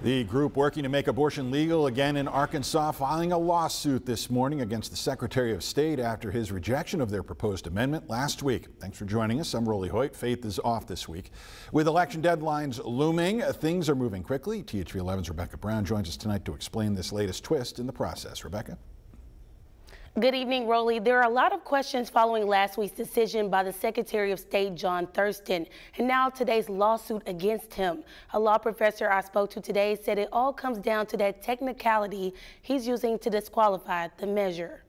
The group working to make abortion legal again in Arkansas filing a lawsuit this morning against the Secretary of State after his rejection of their proposed amendment last week. Thanks for joining us. I'm Rolly Hoyt. Faith is off this week. With election deadlines looming, things are moving quickly. THV 11's Rebecca Brown joins us tonight to explain this latest twist in the process. Rebecca? Good evening, Rolly. There are a lot of questions following last week's decision by the Secretary of State, John Thurston, and now today's lawsuit against him. A law professor I spoke to today said it all comes down to that technicality he's using to disqualify the measure.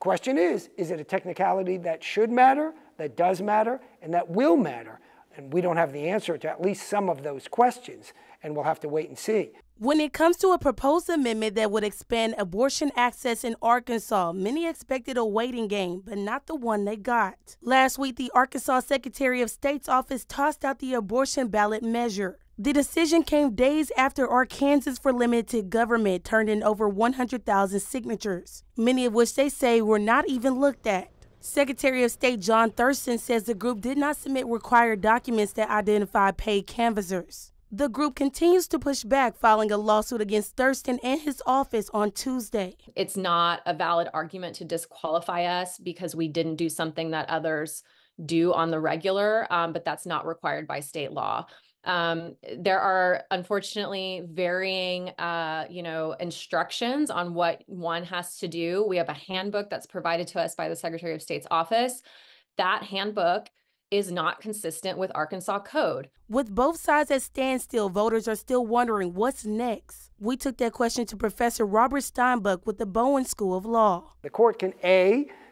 Question is it a technicality that should matter, that does matter, and that will matter? And we don't have the answer to at least some of those questions, and we'll have to wait and see. When it comes to a proposed amendment that would expand abortion access in Arkansas, many expected a waiting game, but not the one they got. Last week, the Arkansas Secretary of State's office tossed out the abortion ballot measure. The decision came days after Arkansans for Limited Government turned in over 100,000 signatures, many of which they say were not even looked at. Secretary of State John Thurston says the group did not submit required documents that identify paid canvassers. The group continues to push back, filing a lawsuit against Thurston and his office on Tuesday. It's not a valid argument to disqualify us because we didn't do something that others do on the regular, but that's not required by state law. There are unfortunately varying, instructions on what one has to do. We have a handbook that's provided to us by the Secretary of State's office. That handbook is not consistent with Arkansas code. With both sides at standstill, voters are still wondering what's next. We took that question to Professor Robert Steinbuck with the Bowen School of Law. The court can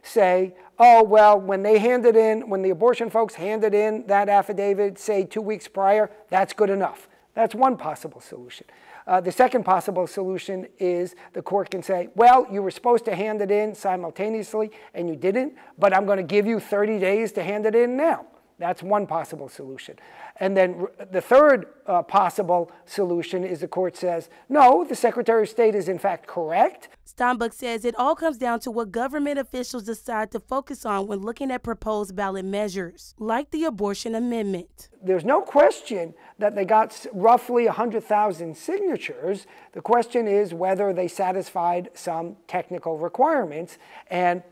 say, oh, well, when the abortion folks handed in that affidavit, say 2 weeks prior, that's good enough. That's one possible solution. The second possible solution is the court can say, well, you were supposed to hand it in simultaneously and you didn't, but I'm going to give you 30 days to hand it in now. That's one possible solution. And then the third possible solution is the court says, no, the Secretary of State is in fact correct. Steinbuck says it all comes down to what government officials decide to focus on when looking at proposed ballot measures, like the abortion amendment. There's no question that they got roughly 100,000 signatures. The question is whether they satisfied some technical requirements, and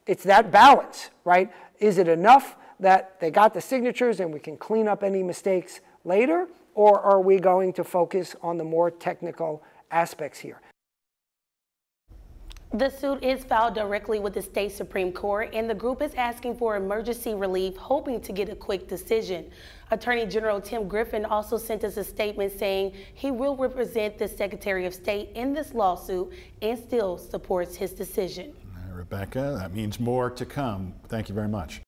it's that balance, right? Is it enough that they got the signatures and we can clean up any mistakes later, or are we going to focus on the more technical aspects here? The suit is filed directly with the state Supreme Court, and the group is asking for emergency relief, hoping to get a quick decision. Attorney General Tim Griffin also sent us a statement saying he will represent the Secretary of State in this lawsuit and still supports his decision. Rebecca, that means more to come. Thank you very much.